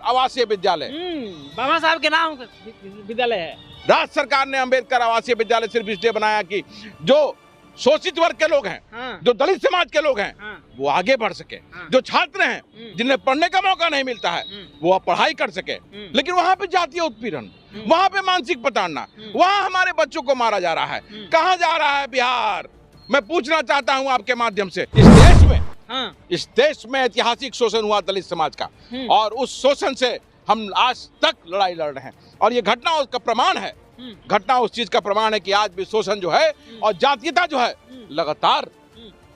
आवासीय विद्यालय बाबा साहब के नाम विद्यालय है। राज्य सरकार ने अंबेडकर आवासीय विद्यालय सिर्फ इसलिए बनाया कि जो शोषित वर्ग के लोग हैं, हाँ। जो दलित समाज के लोग हैं, हाँ। वो आगे बढ़ सके। हाँ। जो छात्र हैं जिन्हें पढ़ने का मौका नहीं मिलता है वो अब पढ़ाई कर सके। लेकिन वहाँ पे जातीय उत्पीड़न, वहाँ पे मानसिक प्रताड़ना, वहाँ हमारे बच्चों को मारा जा रहा है। कहाँ जा रहा है बिहार? मैं पूछना चाहता हूँ आपके माध्यम से, इस देश में ऐतिहासिक शोषण हुआ दलित समाज का, और उस शोषण से हम आज तक लड़ाई लड़ रहे हैं। और ये घटना उसका प्रमाण है, घटना उस चीज का प्रमाण है कि आज भी शोषण जो है और जातीयता जो है लगातार,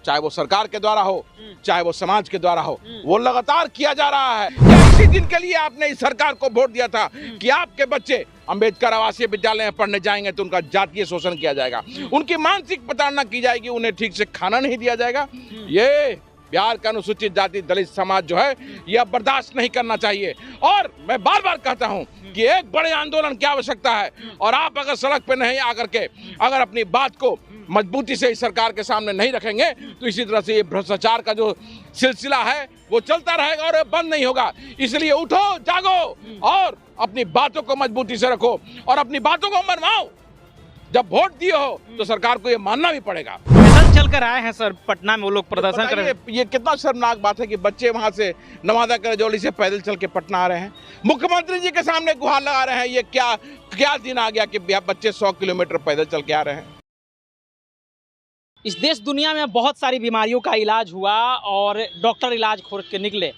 चाहे वो सरकार के द्वारा हो चाहे वो समाज के द्वारा हो, वो लगातार किया जा रहा है। क्या इसी दिन के लिए आपने इस सरकार को वोट दिया था कि आपके बच्चे अंबेडकर आवासीय विद्यालय में पढ़ने जाएंगे तो उनका जातीय शोषण किया जाएगा, उनकी मानसिक प्रताड़ना की जाएगी, उन्हें ठीक से खाना नहीं दिया जाएगा? ये बिहार का अनुसूचित जाति दलित समाज जो है यह बर्दाश्त नहीं करना चाहिए। और मैं बार बार कहता हूं कि एक बड़े आंदोलन की आवश्यकता है, और आप अगर सड़क पे नहीं आकर के अगर अपनी बात को मजबूती से इस सरकार के सामने नहीं रखेंगे तो इसी तरह से ये भ्रष्टाचार का जो सिलसिला है वो चलता रहेगा और बंद नहीं होगा। इसलिए उठो, जागो और अपनी बातों को मजबूती से रखो और अपनी बातों को मनवाओ। जब वोट दिए हो तो सरकार को ये मानना भी पड़ेगा। पैदल चल कर आए हैं सर पटना में, वो लोग प्रदर्शन कर रहे हैं। ये कितना शर्मनाक बात है कि बच्चे वहां से नवादा करजौली से पैदल चल के पटना आ रहे हैं, मुख्यमंत्री जी के सामने गुहार लगा रहे हैं। ये क्या दिन आ गया कि बच्चे 100 किलोमीटर पैदल चल के आ रहे हैं? इस देश दुनिया में बहुत सारी बीमारियों का इलाज हुआ और डॉक्टर इलाज खोज के निकले,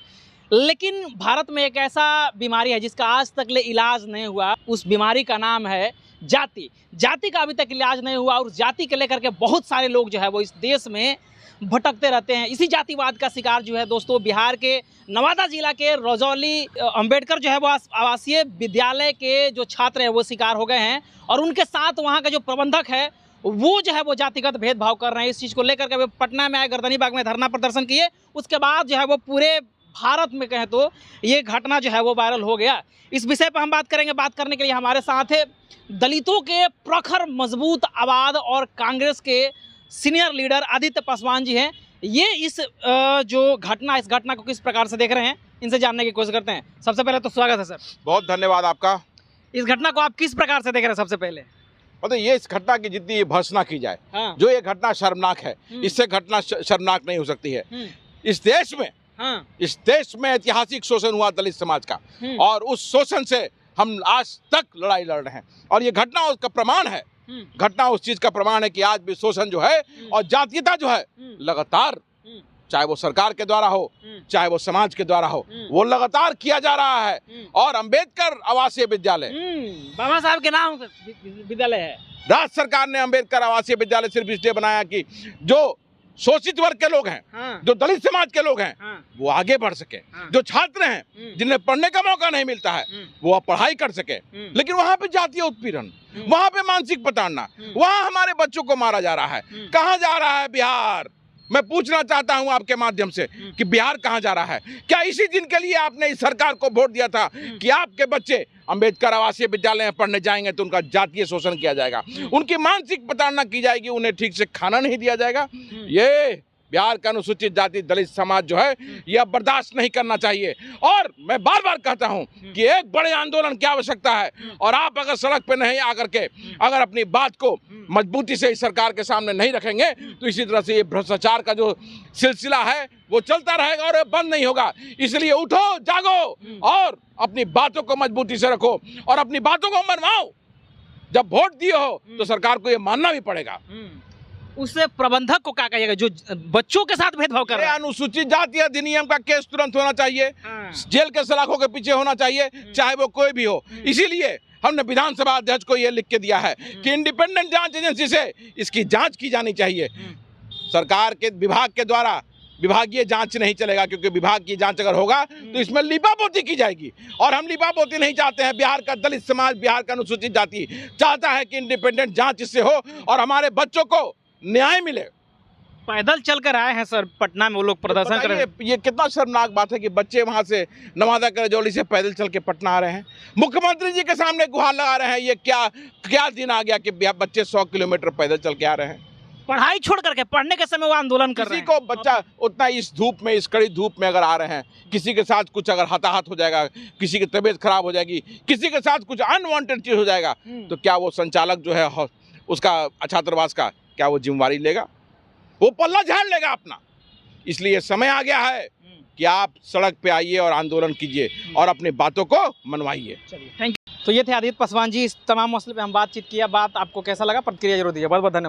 लेकिन भारत में एक ऐसा बीमारी है जिसका आज तक ले इलाज नहीं हुआ। उस बीमारी का नाम है जाति। जाति का अभी तक इलाज नहीं हुआ और जाति के लेकर के बहुत सारे लोग जो है वो इस देश में भटकते रहते हैं। इसी जातिवाद का शिकार जो है दोस्तों बिहार के नवादा जिला के रजौली अंबेडकर जो है वो आवासीय विद्यालय के जो छात्र हैं वो शिकार हो गए हैं, और उनके साथ वहाँ का जो प्रबंधक है वो जो है वो जातिगत भेदभाव कर रहे हैं। इस चीज़ को लेकर के वे पटना में आए, गर्दनी बाग में धरना प्रदर्शन किए। उसके बाद जो है वो पूरे भारत में कहें तो ये घटना जो है वो वायरल हो गया। इस विषय पर हम बात करेंगे। बात करने के लिए हमारे साथ है दलितों के प्रखर मजबूत आवाज़ और कांग्रेस के सीनियर लीडर आदित्य पासवान जी हैं। ये इस घटना को किस प्रकार से देख रहे हैं, इनसे जानने की कोशिश करते हैं। सबसे पहले तो स्वागत है सर। बहुत धन्यवाद आपका। इस घटना को आप किस प्रकार से देख रहे हैं? सबसे पहले मतलब ये इस घटना की जितनी भर्त्सना की जाए, हाँ। जो ये घटना शर्मनाक है, इससे घटना शर्मनाक नहीं हो सकती है। इस देश में ऐतिहासिक शोषण हुआ दलित समाज का, और उस शोषण से हम आज तक लड़ाई लड़ रहे हैं। और ये घटना उसका प्रमाण है, घटना उस चीज का प्रमाण है कि आज भी शोषण जो है और जातीयता जो है लगातार, चाहे वो सरकार के द्वारा हो चाहे वो समाज के द्वारा हो, वो लगातार किया जा रहा है। और अंबेडकर आवासीय विद्यालय बाबा साहब के नाम विद्यालय है। राज्य सरकार ने अंबेडकर आवासीय विद्यालय सिर्फ इसलिए बनाया कि जो शोषित वर्ग के लोग हैं, हाँ। जो दलित समाज के लोग हैं, हाँ। वो आगे बढ़ सके। हाँ। जो छात्र हैं जिन्हें पढ़ने का मौका नहीं मिलता है वो अब पढ़ाई कर सके। लेकिन वहाँ पे जातीय उत्पीड़न, वहाँ पे मानसिक प्रताड़ना, वहाँ हमारे बच्चों को मारा जा रहा है। कहाँ जा रहा है बिहार? मैं पूछना चाहता हूं आपके माध्यम से कि बिहार कहां जा रहा है? क्या इसी दिन के लिए आपने इस सरकार को वोट दिया था कि आपके बच्चे अंबेडकर आवासीय विद्यालय में पढ़ने जाएंगे तो उनका जातीय शोषण किया जाएगा, उनकी मानसिक प्रताड़ना की जाएगी, उन्हें ठीक से खाना नहीं दिया जाएगा? ये बिहार का अनुसूचित जाति दलित समाज जो है यह बर्दाश्त नहीं करना चाहिए। और मैं बार बार कहता हूं कि एक बड़े आंदोलन की आवश्यकता है, और आप अगर सड़क पे नहीं आकर के अगर अपनी बात को मजबूती से इस सरकार के सामने नहीं रखेंगे तो इसी तरह से ये भ्रष्टाचार का जो सिलसिला है वो चलता रहेगा और बंद नहीं होगा। इसलिए उठो, जागो और अपनी बातों को मजबूती से रखो और अपनी बातों को मनवाओ। जब वोट दिए हो तो सरकार को ये मानना भी पड़ेगा। उससे प्रबंधक को क्या कहिएगा जो बच्चों के साथ भेदभाव कर रहा है? अनुसूचित जाति अधिनियम का केस तुरंत होना चाहिए, हाँ। जेल के सलाखों के पीछे होना चाहिए, चाहे वो कोई भी हो। इसीलिए हमने विधानसभा अध्यक्ष को यह लिख के दिया है कि इंडिपेंडेंट जांच एजेंसी से इसकी जांच की जानी चाहिए। सरकार के विभाग के द्वारा विभागीय जांच नहीं चलेगा, क्योंकि विभाग की जांच अगर होगा तो इसमें लीपापोती की जाएगी, और हम लीपापोती नहीं चाहते हैं। बिहार का दलित समाज, बिहार का अनुसूचित जाति चाहता है कि इंडिपेंडेंट जांच इससे हो और हमारे बच्चों को न्याय मिले। पैदल चल कर आए हैं सर पटना में, वो लोग प्रदर्शन कर रहे हैं। ये कितना शर्मनाक बात है कि बच्चे वहां से नवादा करजौली से पैदल चल के पटना आ रहे हैं, मुख्यमंत्री जी के सामने गुहार लगा रहे हैं। ये क्या दिन आ गया कि बच्चे 100 किलोमीटर पैदल चल के आ रहे हैं? पढ़ाई छोड़ करके पढ़ने के समय वो आंदोलन कर रहे किसी हैं। को बच्चा उतना इस धूप में, इस कड़ी धूप में अगर आ रहे हैं, किसी के साथ कुछ अगर हताहत हो जाएगा, किसी की तबीयत खराब हो जाएगी, किसी के साथ कुछ अनवांटेड चीज हो जाएगा, तो क्या वो संचालक जो है उसका छात्रावास का क्या वो जिम्मेवारी लेगा? वो पल्ला झाड़ लेगा अपना। इसलिए समय आ गया है कि आप सड़क पे आइए और आंदोलन कीजिए और अपनी बातों को मनवाइए। चलिए, थैंक यू। तो ये थे आदित्य पासवान जी। इस तमाम मसले पे हम बातचीत किया। बात आपको कैसा लगा, प्रतिक्रिया जरूर दीजिए। बहुत बहुत धन्यवाद।